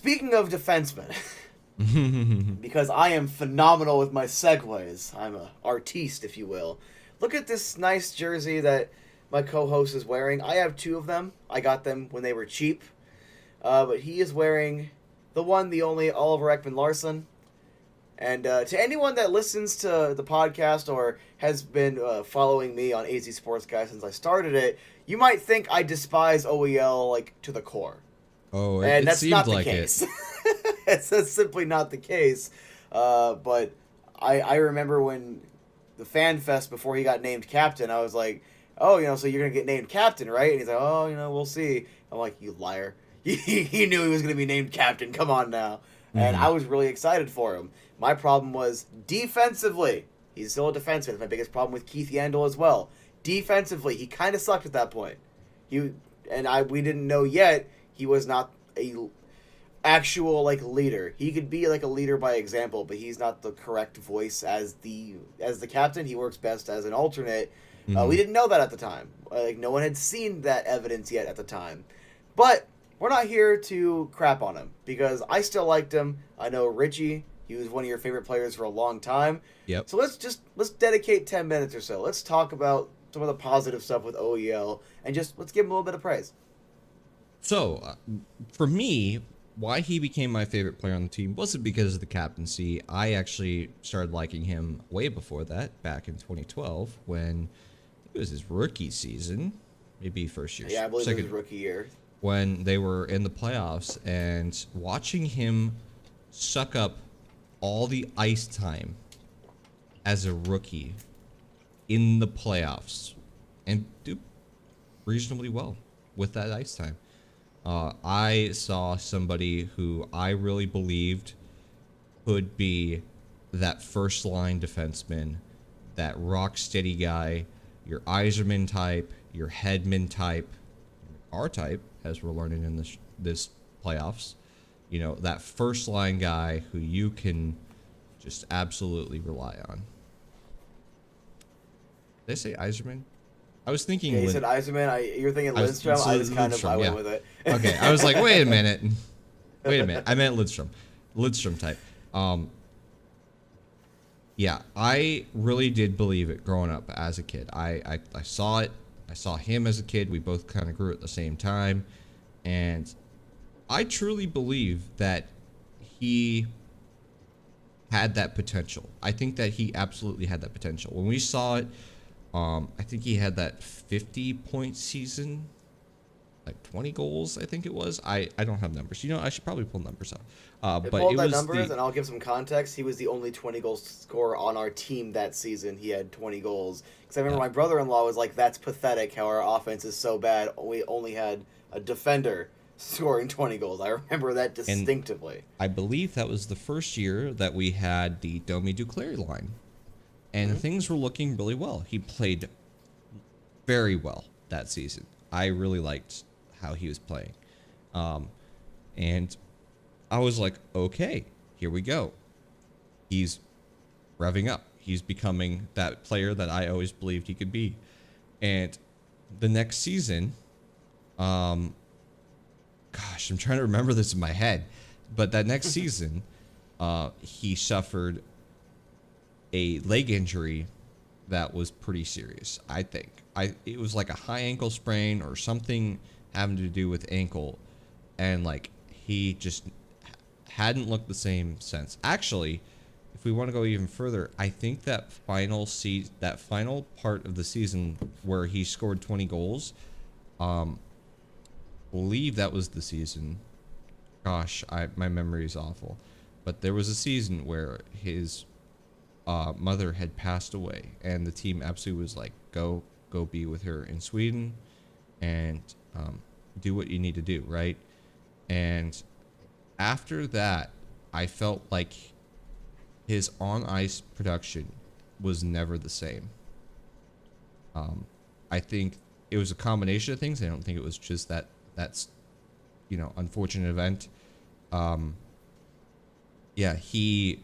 Speaking of defensemen, because I am phenomenal with my segues, I'm an artiste, if you will. Look at this nice jersey that my co-host is wearing. I have two of them. I got them when they were cheap. But he is wearing the one, the only Oliver Ekman-Larsson. And to anyone that listens to the podcast or has been following me on AZ Sports Guy since I started it, you might think I despise OEL like to the core. Oh, And it that's seemed not the like case. That's simply not the case. But I remember when the Fan Fest before he got named captain, I was like, oh, so you're going to get named captain, right? And he's like, oh, we'll see. I'm like, you liar. He knew he was going to be named captain. Come on now. And I was really excited for him. My problem was defensively. He's still a defenseman. That's my biggest problem with Keith Yandel as well. Defensively, he kind of sucked at that point. We didn't know yet he was not a actual leader. He could be like a leader by example, but he's not the correct voice as the captain. He works best as an alternate. We didn't know that at the time. No one had seen that evidence yet at the time. But we're not here to crap on him because I still liked him. I know Richie, he was one of your favorite players for a long time. Yep. So let's dedicate 10 minutes or so. Let's talk about some of the positive stuff with OEL and let's give him a little bit of praise. So, for me, why he became my favorite player on the team wasn't because of the captaincy. I actually started liking him way before that, back in 2012, when it was his rookie season, maybe first year. Yeah, I believe it was his rookie year. When they were in the playoffs, and watching him suck up all the ice time as a rookie in the playoffs and do reasonably well with that ice time. I saw somebody who I really believed could be that first line defenseman, that rock steady guy, your Yzerman type, your Hedman type, our type, as we're learning in this playoffs. That first line guy who you can just absolutely rely on. Did I say Yzerman? I was thinking. Yeah, you said Yzerman. You're thinking Lindstrom. I was kind of. I went with it. Okay, I was like, wait a minute. I meant Lindstrom. Lindstrom type. Yeah, I really did believe it growing up as a kid. I saw it. I saw him as a kid. We both kind of grew at the same time, and I truly believe that he had that potential. I think that he absolutely had that potential. When we saw it, I think he had that 50-point season, like 20 goals, I think it was. I don't have numbers. I should probably pull numbers up. But it was numbers, and I'll give some context. He was the only 20-goal scorer on our team that season. He had 20 goals. Because I remember my brother-in-law was like, that's pathetic how our offense is so bad. We only had a defender scoring 20 goals. I remember that distinctively. And I believe that was the first year that we had the Domi Duclair line. And things were looking really well. He played very well that season. I really liked how he was playing. And I was like, okay, here we go. He's revving up. He's becoming that player that I always believed he could be. And the next season, gosh, I'm trying to remember this in my head. But that next season, he suffered a leg injury that was pretty serious, I think. It was like a high ankle sprain or something having to do with ankle, and he just hadn't looked the same since. Actually, if we want to go even further, I think that final part of the season where he scored 20 goals, believe that was the season. Gosh, my memory is awful, but there was a season where his mother had passed away, and the team absolutely was like, go be with her in Sweden and do what you need to do, right? And after that, I felt like his on-ice production was never the same. I think it was a combination of things. I don't think it was just that's unfortunate event. He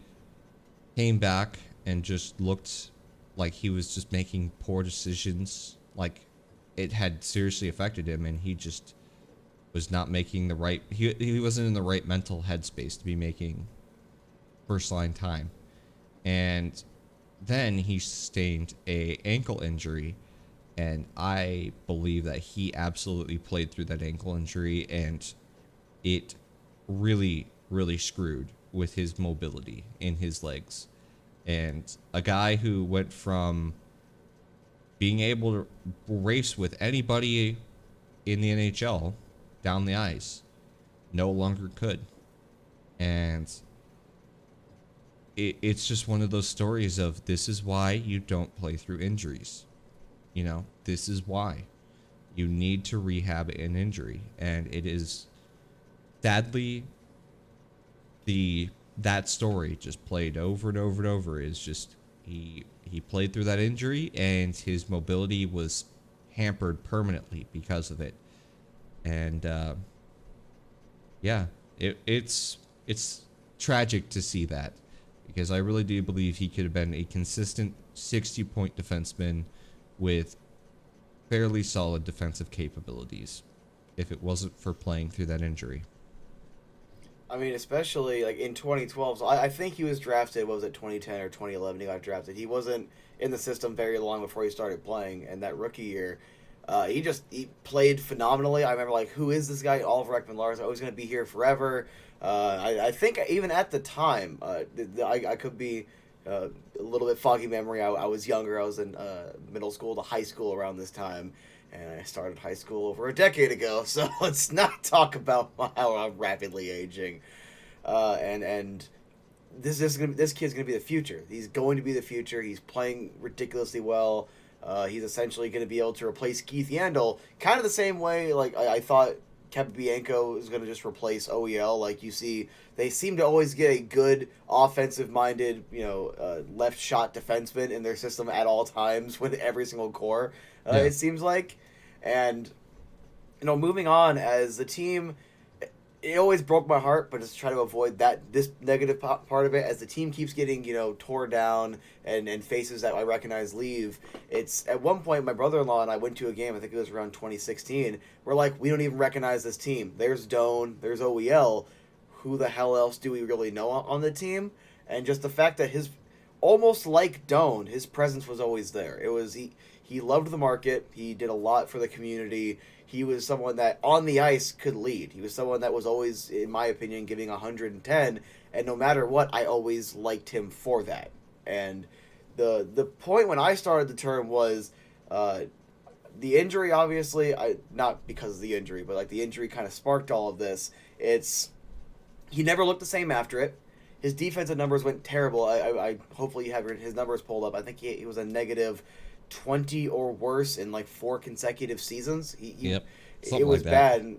came back and just looked like he was just making poor decisions. Like, it had seriously affected him, and he just was not making the right. He wasn't in the right mental headspace to be making first line time, and then he sustained a ankle injury, and I believe that he absolutely played through that ankle injury, and it really screwed with his mobility in his legs. And a guy who went from being able to race with anybody in the NHL down the ice no longer could. And it's just one of those stories of, this is why you don't play through injuries. You know, this is why you need to rehab an injury. And it is sadly that story just played over and over and over. Is just he played through that injury, and his mobility was hampered permanently because of it. And yeah, it's tragic to see that, because I really do believe he could have been a consistent 60-point defenseman with fairly solid defensive capabilities if it wasn't for playing through that injury. I mean, especially like in 2012. So I think he was drafted. What was it, 2010 or 2011? He got drafted. He wasn't in the system very long before he started playing. And that rookie year, he played phenomenally. I remember, like, who is this guy? Oliver Ekman-Larsson. Oh, he's going to be here forever. I think even at the time, I could be a little bit foggy memory. I was younger. I was in middle school to high school around this time. And I started high school over a decade ago, so let's not talk about how I'm rapidly aging. And this kid's gonna be the future. He's going to be the future. He's playing ridiculously well. He's essentially going to be able to replace Keith Yandel, kind of the same way like I thought Capobianco is going to just replace OEL. Like, you see, they seem to always get a good offensive-minded, left shot defenseman in their system at all times with every single core. It seems like. And, moving on, as the team, it always broke my heart, but just try to avoid this negative part of it. As the team keeps getting, torn down and faces that I recognize leave, it's, at one point, my brother-in-law and I went to a game, I think it was around 2016, we're like, we don't even recognize this team. There's Doan, there's OEL, who the hell else do we really know on the team? And just the fact that almost like Doan, his presence was always there. It was, he loved the market. He did a lot for the community. He was someone that on the ice could lead. He was someone that was always, in my opinion, giving 110. And no matter what, I always liked him for that. And the point when I started the term was the injury, obviously, not because of the injury, but like the injury kind of sparked all of this. He never looked the same after it. His defensive numbers went terrible. I hopefully you have his numbers pulled up. I think he was a negative 20 or worse in like 4 consecutive seasons. Yep. It was like bad.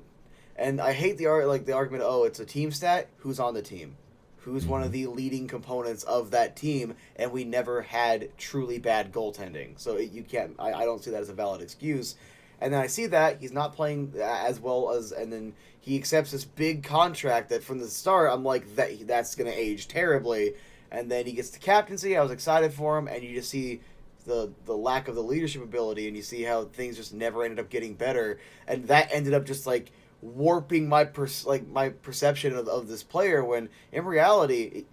And I hate the argument, oh, it's a team stat. Who's on the team? Who's one of the leading components of that team? And we never had truly bad goaltending. So you can't, I don't see that as a valid excuse. And then I see that he's not playing as well as, and then he accepts this big contract that from the start, I'm like, that's going to age terribly. And then he gets the captaincy. I was excited for him. And you just see the lack of the leadership ability, and you see how things just never ended up getting better, and that ended up just like warping my perception of this player, when in reality,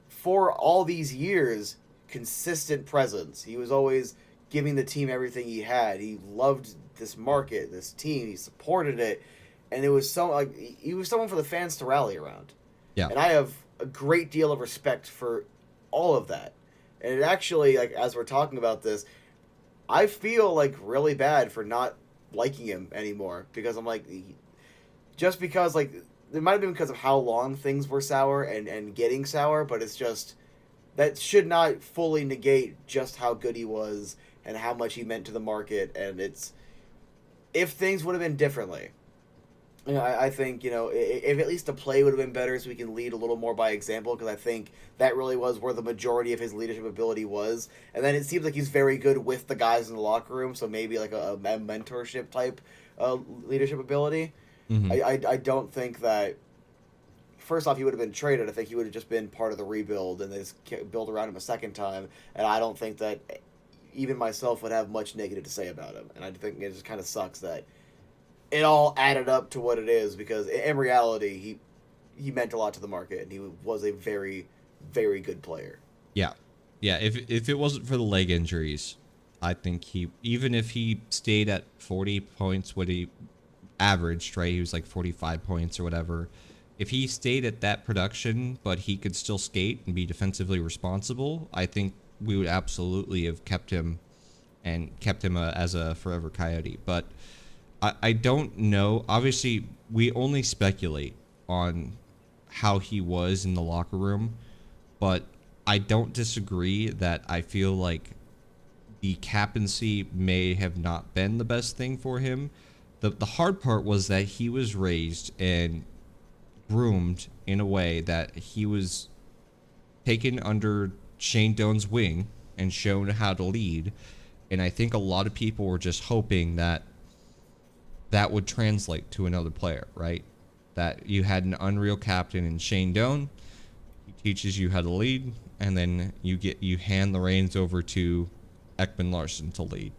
for all these years, consistent presence. He was always giving the team everything he had. He loved this market, this team. He supported it, and it was he was someone for the fans to rally around. Yeah, and I have a great deal of respect for all of that. And it actually, like, as we're talking about this, I feel, like, really bad for not liking him anymore. Because I'm like, just because, like, it might have been because of how long things were sour and getting sour, but it's just, that should not fully negate just how good he was and how much he meant to the market. And if things would have been differently, I think, if at least the play would have been better so we can lead a little more by example, because I think that really was where the majority of his leadership ability was. And then it seems like he's very good with the guys in the locker room, so maybe like a mentorship type leadership ability. Mm-hmm. I don't think that, first off, he would have been traded. I think he would have just been part of the rebuild, and they just build around him a second time. And I don't think that even myself would have much negative to say about him. And I think it just kind of sucks that it all added up to what it is, because in reality he meant a lot to the market, and he was a very, very good player. Yeah. Yeah, if it wasn't for the leg injuries, I think he, even if he stayed at 40 points, what he averaged, right? He was like 45 points or whatever. If he stayed at that production, but he could still skate and be defensively responsible, I think we would absolutely have kept him as a forever Coyote. But I don't know. Obviously, we only speculate on how he was in the locker room, but I don't disagree that I feel like the captaincy may have not been the best thing for him. The hard part was that he was raised and groomed in a way that he was taken under Shane Doan's wing and shown how to lead. And I think a lot of people were just hoping that that would translate to another player, right? That you had an unreal captain in Shane Doan. He teaches you how to lead, and then you hand the reins over to Ekman-Larsson to lead.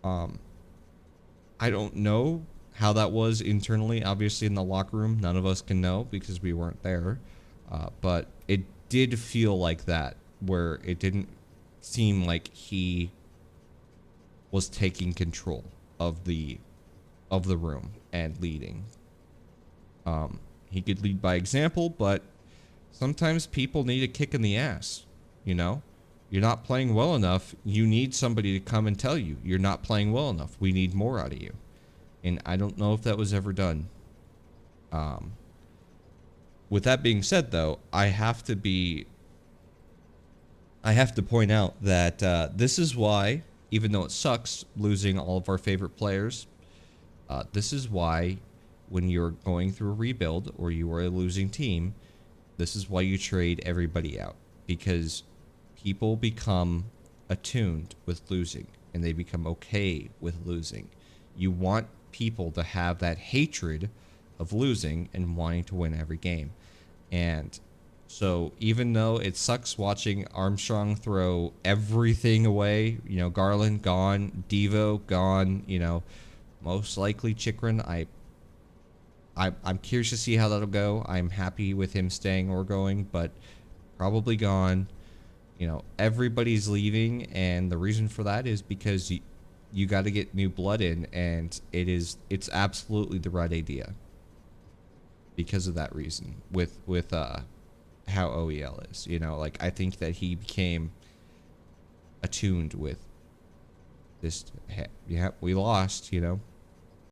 I don't know how that was internally. Obviously, in the locker room, none of us can know because we weren't there. But it did feel like that, where it didn't seem like he was taking control of the room and leading. He could lead by example, but sometimes people need a kick in the ass. You know, you're not playing well enough. You need somebody to come and tell you you're not playing well enough. We need more out of you. And I don't know if that was ever done. With that being said, though, I have to point out that this is why, even though it sucks losing all of our favorite players, this is why when you're going through a rebuild or you are a losing team, this is why you trade everybody out. Because people become attuned with losing, and they become okay with losing. You want people to have that hatred of losing and wanting to win every game. And so even though it sucks watching Armstrong throw everything away, you know, Garland gone, Devo gone, you know, most likely Chikrin, I'm curious to see how that'll go. I'm happy with him staying or going, but probably gone. You know, everybody's leaving, and the reason for that is because you got to get new blood in, and it's absolutely the right idea because of that reason with how OEL is. You know, like, I think that he became attuned with this. Yeah, we lost, you know,